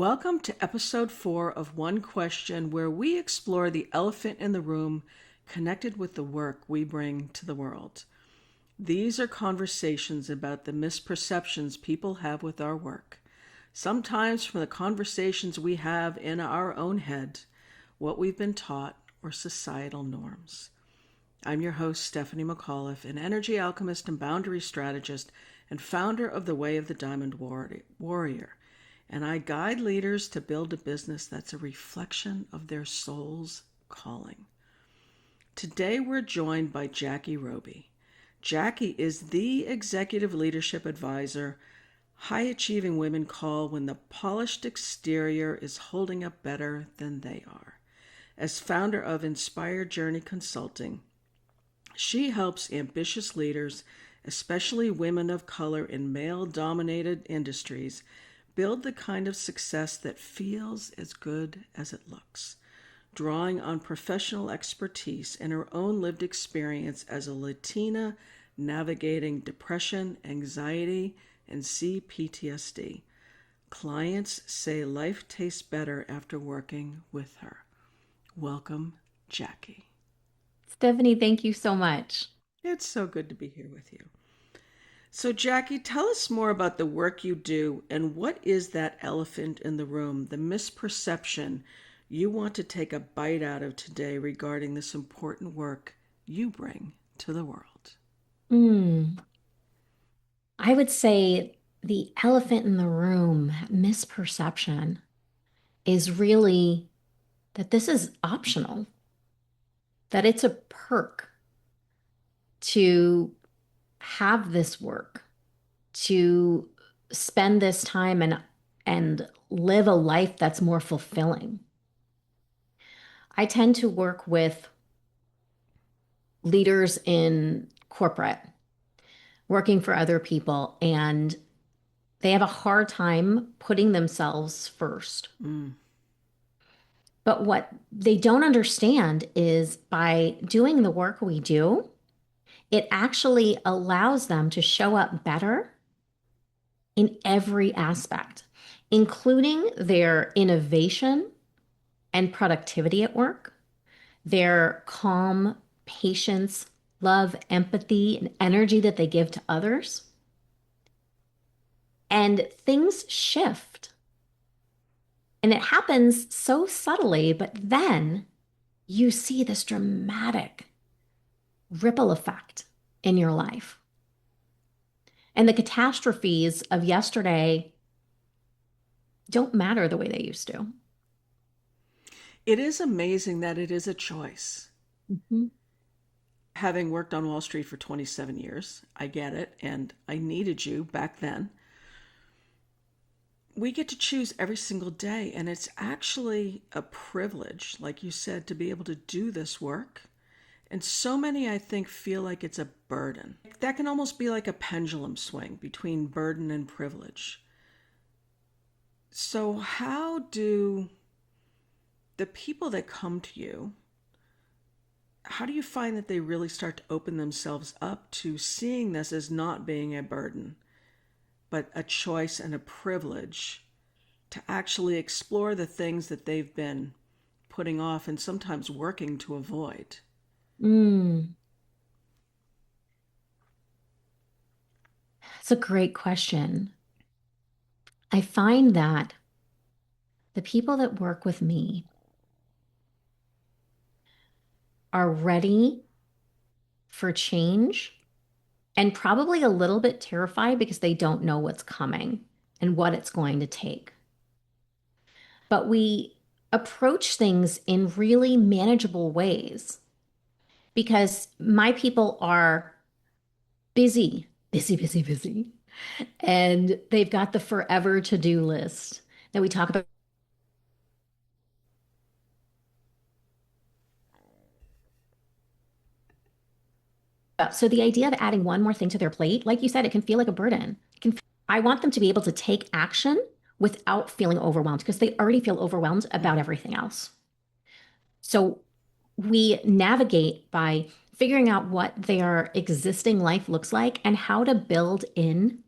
Welcome to episode 4 of One Question, where we explore the elephant in the room connected with the work we bring to the world. These are conversations about the misperceptions people have with our work, sometimes from the conversations we have in our own head, what we've been taught, or societal norms. I'm your host, Stephanie McAuliffe, an energy alchemist and boundary strategist and founder of the Way of the Diamond Warrior. And I guide leaders to build a business that's a reflection of their soul's calling. Today we're joined by Jackie Roby. Jackie is the executive leadership advisor high achieving women call when the polished exterior is holding up better than they are. As founder of Inspired Journey Consulting, she helps ambitious leaders, especially women of color in male dominated industries, build the kind of success that feels as good as it looks, drawing on professional expertise and her own lived experience as a Latina navigating depression, anxiety, and C-PTSD. Clients say life tastes better after working with her. Welcome, Jackie. Stephanie, thank you so much. It's so good to be here with you. So, Jackie, tell us more about the work you do and what is that elephant in the room, the misperception you want to take a bite out of today regarding this important work you bring to the world. Mm, I would say the elephant in the room misperception is really that this is optional, that it's a perk to have this work, to spend this time and live a life that's more fulfilling. I tend to work with leaders in corporate, working for other people, and they have a hard time putting themselves first. Mm. But what they don't understand is by doing the work we do, it actually allows them to show up better in every aspect, including their innovation and productivity at work, their calm, patience, love, empathy, and energy that they give to others. And things shift. And it happens so subtly, but then you see this dramatic ripple effect in your life. And the catastrophes of yesterday don't matter the way they used to. It is amazing that it is a choice. Mhm. Having worked on Wall Street for 27 years, I get it, and I needed you back then. We get to choose every single day, and it's actually a privilege, like you said, to be able to do this work. And so many, I think, feel like it's a burden. That can almost be like a pendulum swing between burden and privilege. So, how do the people that come to you, how do you find that they really start to open themselves up to seeing this as not being a burden, but a choice and a privilege to actually explore the things that they've been putting off and sometimes working to avoid? Mm, that's a great question. I find that the people that work with me are ready for change and probably a little bit terrified because they don't know what's coming and what it's going to take. But we approach things in really manageable ways because my people are busy, busy, busy, busy. And they've got the forever to do list that we talk about. So the idea of adding one more thing to their plate, like you said, it can feel like a burden. I want them to be able to take action without feeling overwhelmed because they already feel overwhelmed about everything else. So we navigate by figuring out what their existing life looks like and how to build in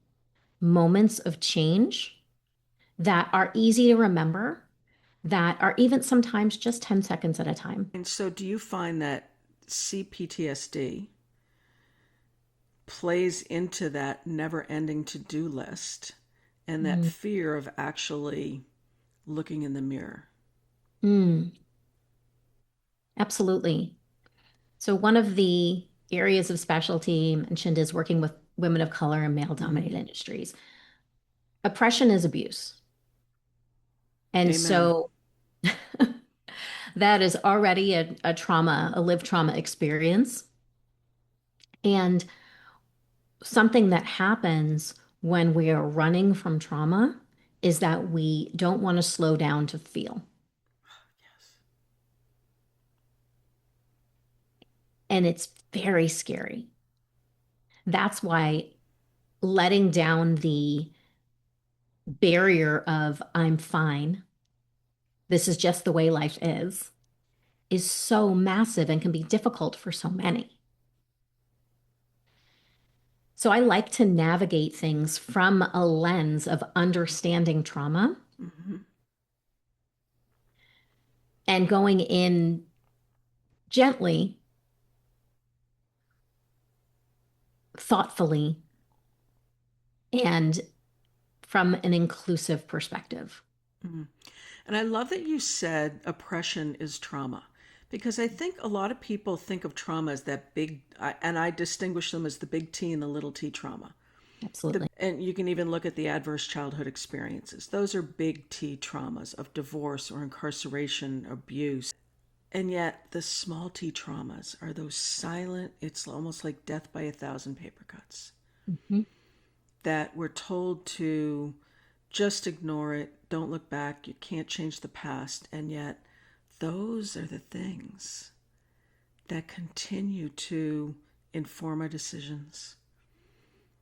moments of change that are easy to remember, that are even sometimes just 10 seconds at a time. And so, do you find that CPTSD plays into that never ending to do list and that Mm. fear of actually looking in the mirror? Mm, absolutely. So, one of the areas of specialty mentioned is working with women of color in male Mm-hmm. dominated industries. Oppression is abuse. And Amen. so that is already a trauma, a lived trauma experience. And something that happens when we are running from trauma is that we don't want to slow down to feel. Yes. And it's very scary. That's why letting down the barrier of I'm fine, this is just the way life is so massive and can be difficult for so many. So I like to navigate things from a lens of understanding trauma Mm-hmm. and going in gently, thoughtfully, and from an inclusive perspective. Mm-hmm. And I love that you said oppression is trauma because I think a lot of people think of trauma as that big, and I distinguish them as the big T and the little t trauma. Absolutely. And you can even look at the adverse childhood experiences. Those are big T traumas of divorce or incarceration, abuse. And yet, the small t traumas are those silent, it's almost like death by a thousand paper cuts Mhm. that we're told to just ignore it, don't look back, you can't change the past. And yet, those are the things that continue to inform our decisions,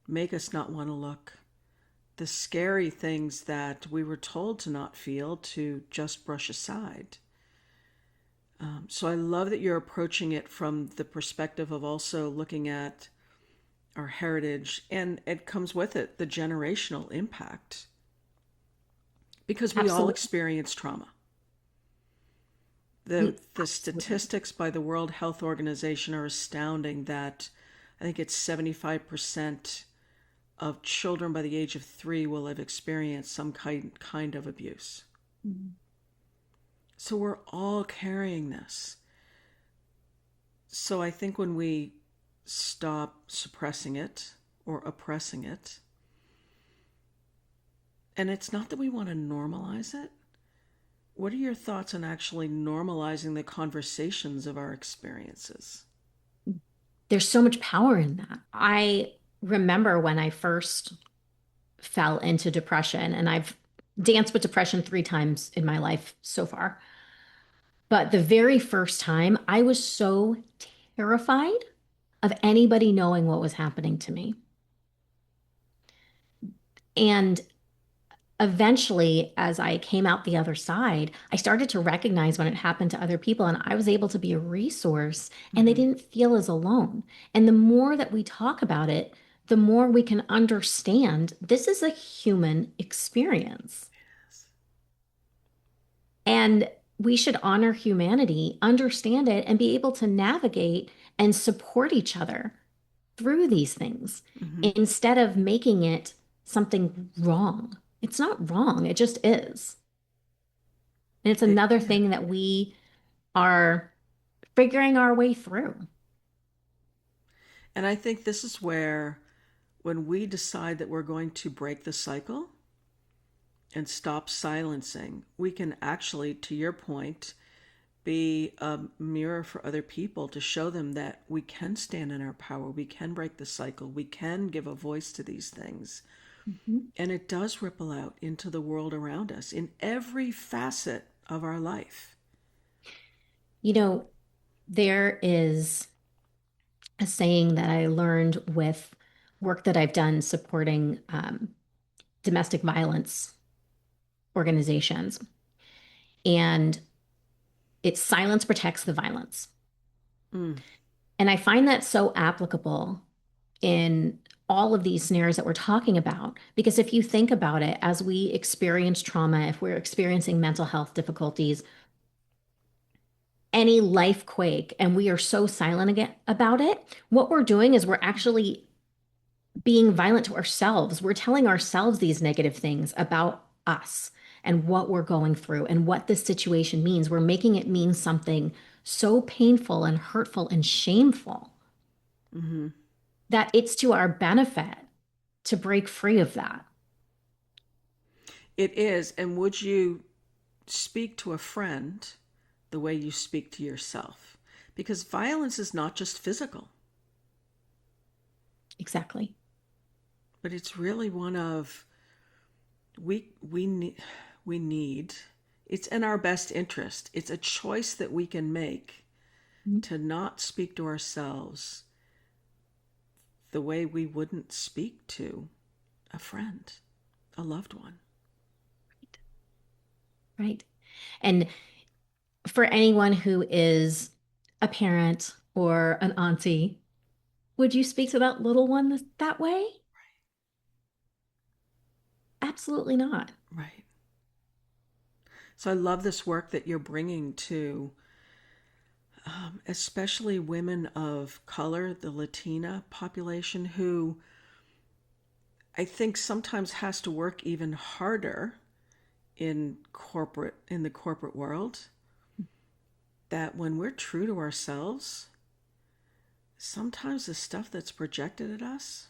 make us not want to look. The scary things that we were told to not feel, to just brush aside. So I love that you're approaching it from the perspective of also looking at our heritage, and it comes with it the generational impact because we all Absolutely. experience trauma. The We the absolutely. statistics by the World Health Organization are astounding that I think it's 75% of children by the age of 3 will have experienced some kind of abuse. Mhm. So we're all carrying this. So I think when we stop suppressing it or oppressing it, and it's not that we want to normalize it, what are your thoughts on actually normalizing the conversations of our experiences? There's so much power in that. I remember when I first fell into depression, and I've danced with depression 3 times in my life so far. But the very first time, I was so terrified of anybody knowing what was happening to me. And eventually, as I came out the other side, I started to recognize when it happened to other people, and I was able to be a resource, and they Mm-hmm. didn't feel as alone. And the more that we talk about it, the more we can understand this is a human experience. And we should honor humanity, understand it, and be able to navigate and support each other through these things Mm-hmm. instead of making it something wrong. It's not wrong, it just is. And it's another Yeah. thing that we are figuring our way through. And I think this is where, when we decide that we're going to break the cycle and stop silencing, we can actually, to your point, be a mirror for other people to show them that we can stand in our power, we can break the cycle, we can give a voice to these things. Mhm. And it does ripple out into the world around us in every facet of our life. You know, there is a saying that I learned with work that I've done supporting domestic violence organizations. And it's silence protects the violence. Mm. And I find that so applicable in all of these scenarios that we're talking about. Because if you think about it, as we experience trauma, if we're experiencing mental health difficulties, any life quake, and we are so silent again about it, what we're doing is we're actually being violent to ourselves. We're telling ourselves these negative things about us and what we're going through and what this situation means. We're making it mean something so painful and hurtful and shameful Mm-hmm. that it's to our benefit to break free of that. It is. And would you speak to a friend the way you speak to yourself? Because violence is not just physical, Exactly. but it's really one of we need we need it's in our best interest. It's a choice that we can make Mhm. to not speak to ourselves the way we wouldn't speak to a friend, a loved one. Right. And for anyone who is a parent or an auntie, would you speak to that little one that way? Absolutely not. Right. So I love this work that you're bringing to especially women of color, the Latina population, who I think sometimes has to work even harder in the corporate world. That when we're true to ourselves, sometimes the stuff that's projected at us,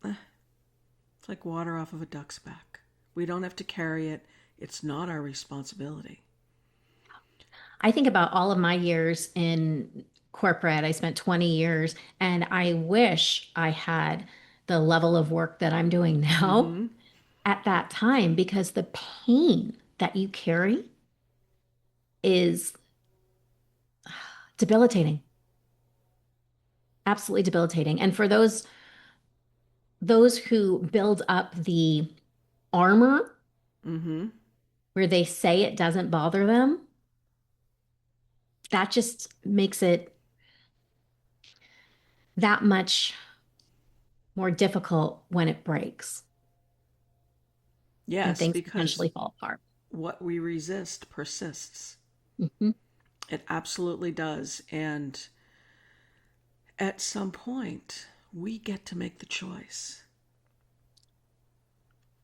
it's like water off of a duck's back. We don't have to carry it. It's not our responsibility. I think about all of my years in corporate. I spent 20 years, and I wish I had the level of work that I'm doing now Mm-hmm. at that time because the pain that you carry is debilitating, absolutely debilitating. And for those who build up the armor Mm-hmm. where they say it doesn't bother them, that just makes it that much more difficult when it breaks and Yes, things because potentially fall apart. what we resist persists. Mhm. It absolutely does. And at some point, we get to make the choice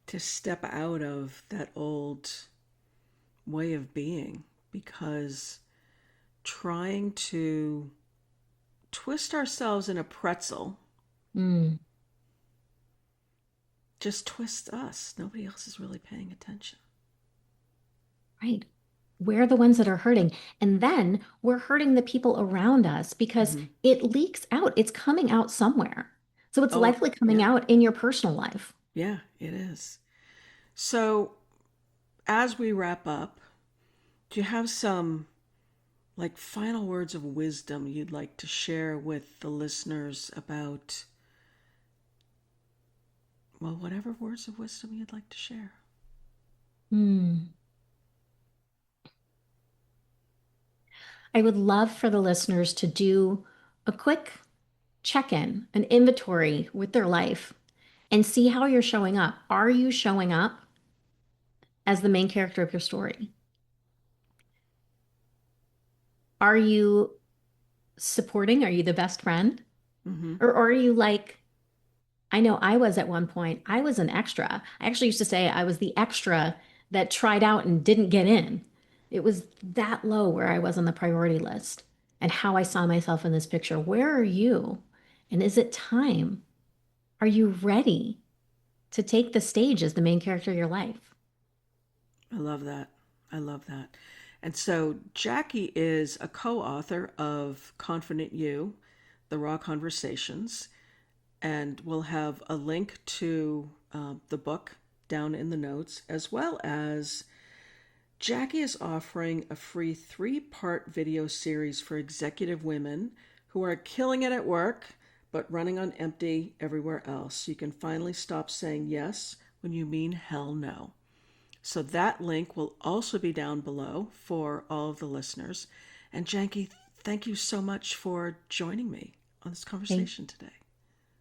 to step out of that old way of being because trying to twist ourselves in a pretzel Mm, just twists us. Nobody else is really paying attention. right. We're the ones that are hurting. And then we're hurting the people around us because Mm-hmm. it leaks out. It's coming out somewhere. So it's Oh, likely coming yeah. out in your personal life. Yeah, it is. So, as we wrap up, do you have some like final words of wisdom you'd like to share with the listeners about, well, whatever words of wisdom you'd like to share? Hmm. I would love for the listeners to do a quick check in, an inventory with their life, and see how you're showing up. Are you showing up as the main character of your story? Are you supporting? Are you the best friend? Mm-hmm. Or are you like, I know I was at one point, I was an extra. I actually used to say I was the extra that tried out and didn't get in. It was that low where I was on the priority list and how I saw myself in this picture. Where are you? And is it time? Are you ready to take the stage as the main character of your life? I love that. I love that. And so Jackie is a co author of Confident You, The Raw Conversations, and we'll have a link to the book down in the notes, as well as Jackie is offering a free 3-part video series for executive women who are killing it at work but running on empty everywhere else. You can finally stop saying yes when you mean hell no. So that link will also be down below for all of the listeners. And Jackie, thank you so much for joining me on this Thank, conversation today.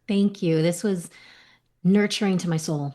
Thank you. This was nurturing to my soul.